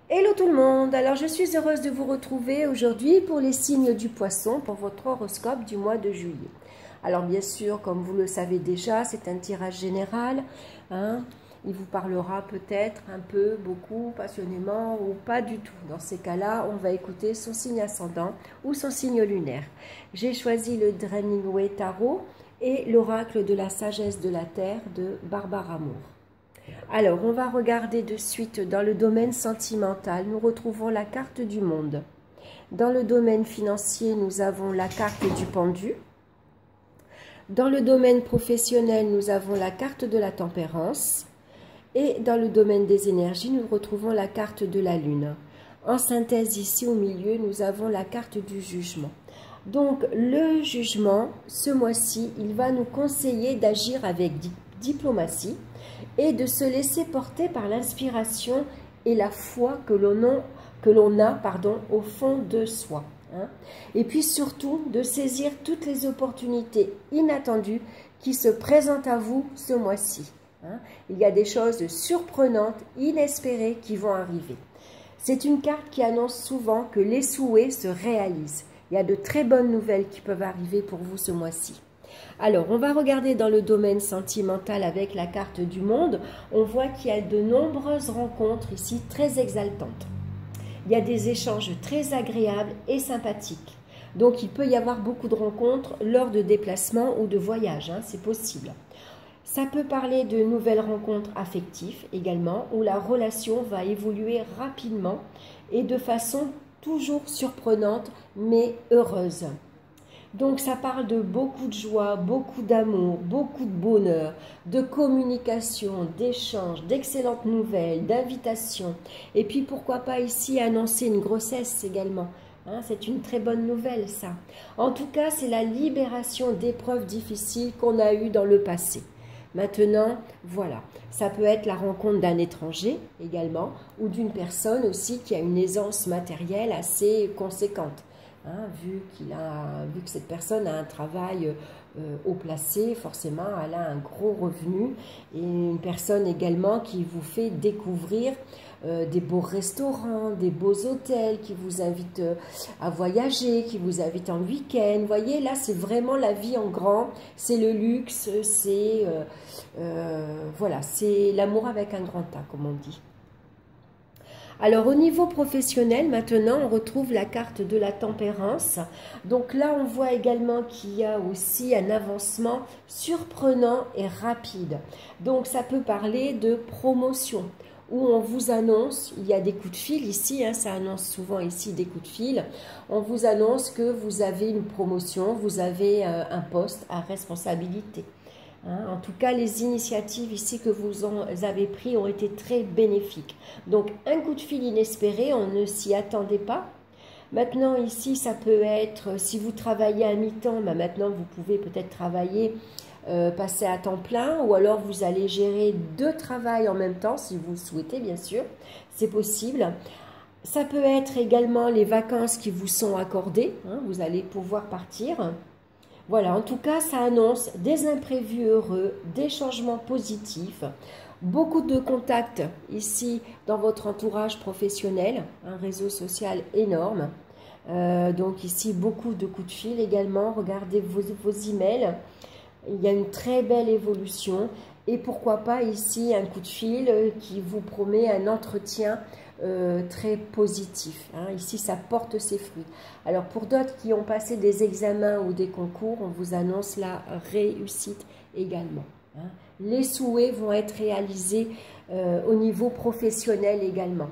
Hello tout le monde, alors je suis heureuse de vous retrouver aujourd'hui pour les signes du poisson pour votre horoscope du mois de juillet. Alors bien sûr, comme vous le savez déjà, c'est un tirage général, hein. Il vous parlera peut-être un peu, beaucoup, passionnément ou pas du tout. Dans ces cas-là, on va écouter son signe ascendant ou son signe lunaire. J'ai choisi le Draining Tarot et l'oracle de la sagesse de la terre de Barbara Moore. Alors, on va regarder de suite dans le domaine sentimental. Nous retrouvons la carte du monde. Dans le domaine financier, nous avons la carte du pendu. Dans le domaine professionnel, nous avons la carte de la tempérance. Et dans le domaine des énergies, nous retrouvons la carte de la lune. En synthèse, ici au milieu, nous avons la carte du jugement. Donc, le jugement, ce mois-ci, il va nous conseiller d'agir avec diplomatie et de se laisser porter par l'inspiration et la foi que l'on a au fond de soi. Et puis surtout, de saisir toutes les opportunités inattendues qui se présentent à vous ce mois-ci. Il y a des choses surprenantes, inespérées qui vont arriver. C'est une carte qui annonce souvent que les souhaits se réalisent. Il y a de très bonnes nouvelles qui peuvent arriver pour vous ce mois-ci. Alors, on va regarder dans le domaine sentimental avec la carte du monde. On voit qu'il y a de nombreuses rencontres ici très exaltantes. Il y a des échanges très agréables et sympathiques. Donc, il peut y avoir beaucoup de rencontres lors de déplacements ou de voyages, c'est possible. Ça peut parler de nouvelles rencontres affectives également, où la relation va évoluer rapidement et de façon toujours surprenante, mais heureuse. Donc ça parle de beaucoup de joie, beaucoup d'amour, beaucoup de bonheur, de communication, d'échanges, d'excellentes nouvelles, d'invitations. Et puis pourquoi pas ici annoncer une grossesse également. C'est une très bonne nouvelle ça. En tout cas, c'est la libération d'épreuves difficiles qu'on a eues dans le passé. Maintenant, voilà, ça peut être la rencontre d'un étranger également ou d'une personne aussi qui a une aisance matérielle assez conséquente. Vu que cette personne a un travail haut placé, forcément, elle a un gros revenu. Et une personne également qui vous fait découvrir des beaux restaurants, des beaux hôtels, qui vous invite à voyager, qui vous invite en week-end. Vous voyez, là, c'est vraiment la vie en grand. C'est le luxe, c'est voilà, c'est l'amour avec un grand A, comme on dit. Alors au niveau professionnel, maintenant, on retrouve la carte de la tempérance. Donc là, on voit également qu'il y a aussi un avancement surprenant et rapide. Donc ça peut parler de promotion, où on vous annonce, il y a des coups de fil ici, ça annonce souvent ici des coups de fil. On vous annonce que vous avez une promotion, vous avez un poste à responsabilité. En tout cas, les initiatives ici que vous avez prises ont été très bénéfiques. Donc, un coup de fil inespéré, on ne s'y attendait pas. Maintenant, ici, ça peut être, si vous travaillez à mi-temps, maintenant, vous pouvez peut-être travailler, passer à temps plein, ou alors vous allez gérer 2 travails en même temps, si vous le souhaitez, bien sûr. C'est possible. Ça peut être également les vacances qui vous sont accordées. Vous allez pouvoir partir. Voilà, en tout cas, ça annonce des imprévus heureux, des changements positifs, beaucoup de contacts ici dans votre entourage professionnel, un réseau social énorme. Donc ici, beaucoup de coups de fil également. Regardez vos emails. Il y a une très belle évolution. Et pourquoi pas ici un coup de fil qui vous promet un entretien très positif. Ici, ça porte ses fruits. Alors, pour d'autres qui ont passé des examens ou des concours, on vous annonce la réussite également. Les souhaits vont être réalisés au niveau professionnel également.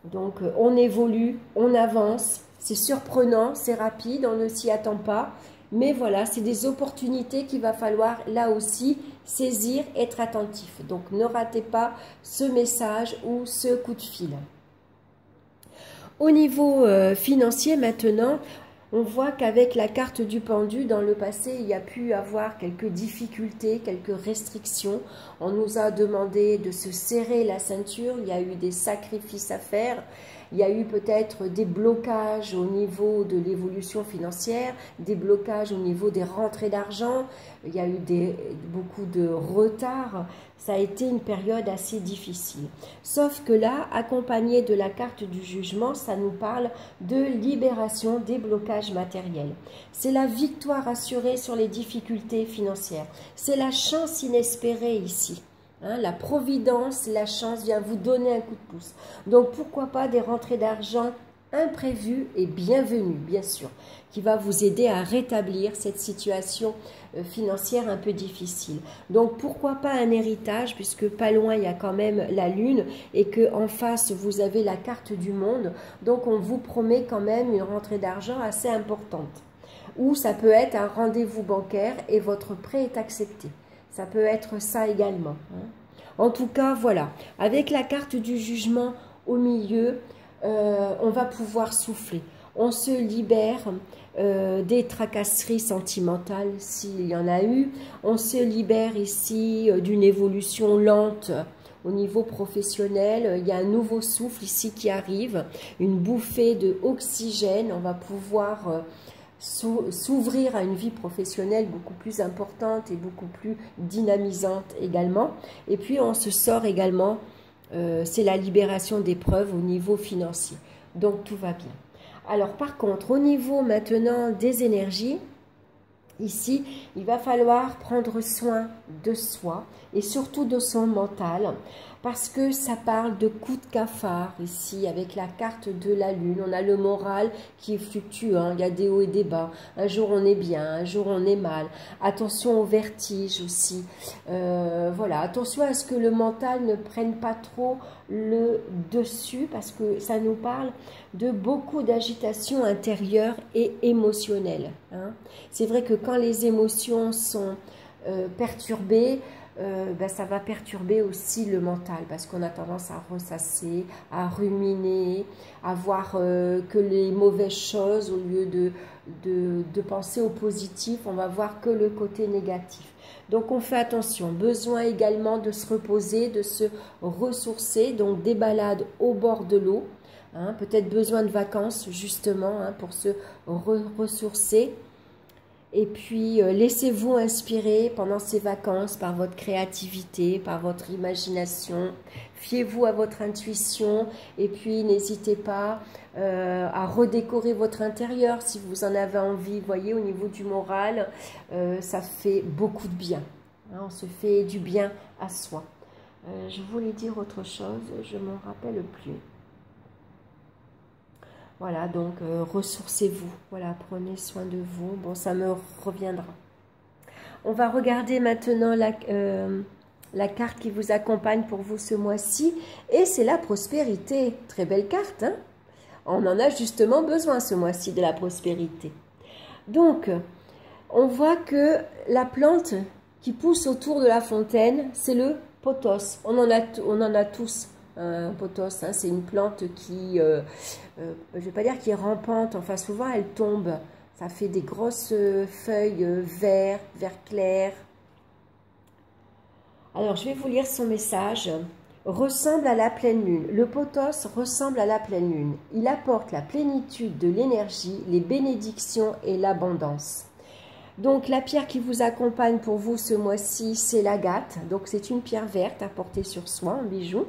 Donc, on évolue, on avance, c'est surprenant, c'est rapide, on ne s'y attend pas. Mais voilà, c'est des opportunités qu'il va falloir là aussi saisir, être attentif. Donc ne ratez pas ce message ou ce coup de fil. Au niveau financier maintenant, on voit qu'avec la carte du pendu, dans le passé, il y a pu avoir quelques difficultés, quelques restrictions. On nous a demandé de se serrer la ceinture, il y a eu des sacrifices à faire. Il y a eu peut-être des blocages au niveau de l'évolution financière, des blocages au niveau des rentrées d'argent. Il y a eu beaucoup de retard Ça a été une période assez difficile. Sauf que là, accompagné de la carte du jugement, ça nous parle de libération des blocages matériels. C'est la victoire assurée sur les difficultés financières. C'est la chance inespérée ici. Hein, la providence, la chance vient vous donner un coup de pouce. Donc pourquoi pas des rentrées d'argent imprévues et bienvenues, bien sûr, qui va vous aider à rétablir cette situation financière un peu difficile. Donc pourquoi pas un héritage, puisque pas loin il y a quand même la lune et que en face vous avez la carte du monde. Donc on vous promet quand même une rentrée d'argent assez importante. Ou ça peut être un rendez-vous bancaire et votre prêt est accepté. Ça peut être ça également. En tout cas, voilà. Avec la carte du jugement au milieu, on va pouvoir souffler. On se libère des tracasseries sentimentales s'il y en a eu. On se libère ici d'une évolution lente au niveau professionnel. Il y a un nouveau souffle ici qui arrive, une bouffée d'oxygène. On va pouvoir s'ouvrir à une vie professionnelle beaucoup plus importante et beaucoup plus dynamisante également. Et puis on se sort également, c'est la libération d'épreuves au niveau financier. Donc tout va bien. Alors par contre, au niveau maintenant des énergies, ici, il va falloir prendre soin de soi et surtout de son mental, parce que ça parle de coups de cafard ici avec la carte de la lune. On a le moral qui est fluctuant, il y a des hauts et des bas. Un jour on est bien, un jour on est mal. Attention au vertige aussi. Voilà, attention à ce que le mental ne prenne pas trop le dessus, parce que ça nous parle de beaucoup d'agitation intérieure et émotionnelle. Hein. C'est vrai que quand les émotions sont perturbées, ça va perturber aussi le mental, parce qu'on a tendance à ressasser, à ruminer, à voir que les mauvaises choses au lieu de penser au positif, on va voir que le côté négatif. Donc on fait attention, besoin également de se reposer, de se ressourcer, donc des balades au bord de l'eau, hein, peut-être besoin de vacances justement hein, pour se ressourcer. Et puis, laissez-vous inspirer pendant ces vacances par votre créativité, par votre imagination. Fiez-vous à votre intuition et puis n'hésitez pas à redécorer votre intérieur si vous en avez envie. Vous voyez, au niveau du moral, ça fait beaucoup de bien. Hein, on se fait du bien à soi. Je voulais dire autre chose, je ne m'en rappelle plus. Voilà, donc ressourcez-vous, voilà, prenez soin de vous, bon, ça me reviendra. On va regarder maintenant la carte qui vous accompagne pour vous ce mois-ci, et c'est la prospérité. Très belle carte, hein? On en a justement besoin ce mois-ci de la prospérité. Donc, on voit que la plante qui pousse autour de la fontaine, c'est le pothos. On en a tous. Un pothos, hein, c'est une plante qui, je ne vais pas dire qui est rampante, enfin souvent elle tombe, ça fait des grosses feuilles vert clair. Alors je vais vous lire son message. Ressemble à la pleine lune. Le pothos ressemble à la pleine lune. Il apporte la plénitude de l'énergie, les bénédictions et l'abondance. Donc la pierre qui vous accompagne pour vous ce mois-ci, c'est l'agate. Donc c'est une pierre verte à porter sur soi, un bijou.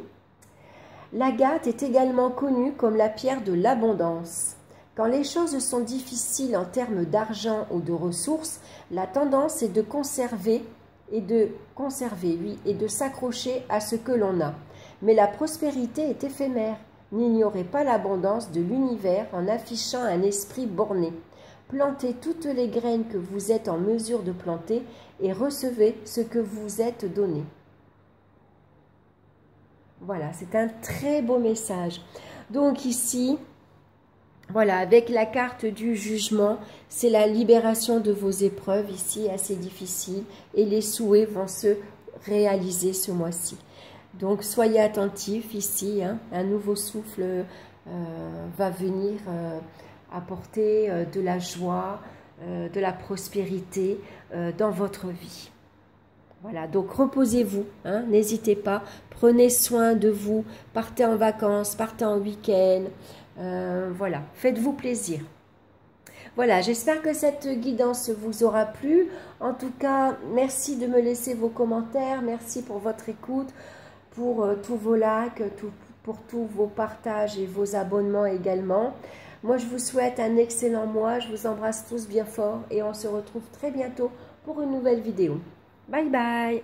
L'agate est également connue comme la pierre de l'abondance. Quand les choses sont difficiles en termes d'argent ou de ressources, la tendance est de conserver et de s'accrocher à ce que l'on a. Mais la prospérité est éphémère. N'ignorez pas l'abondance de l'univers en affichant un esprit borné. Plantez toutes les graines que vous êtes en mesure de planter et recevez ce que vous êtes donné. Voilà, c'est un très beau message. Donc ici, voilà, avec la carte du jugement, c'est la libération de vos épreuves ici, assez difficiles, et les souhaits vont se réaliser ce mois-ci. Donc soyez attentifs ici, hein, un nouveau souffle va venir apporter de la joie, de la prospérité dans votre vie. Voilà, donc reposez-vous, hein, n'hésitez pas, prenez soin de vous, partez en vacances, partez en week-end, voilà, faites-vous plaisir. Voilà, j'espère que cette guidance vous aura plu. En tout cas, merci de me laisser vos commentaires. Merci pour votre écoute, pour tous vos likes, pour tous vos partages et vos abonnements également. Moi, je vous souhaite un excellent mois. Je vous embrasse tous bien fort et on se retrouve très bientôt pour une nouvelle vidéo. Bye bye!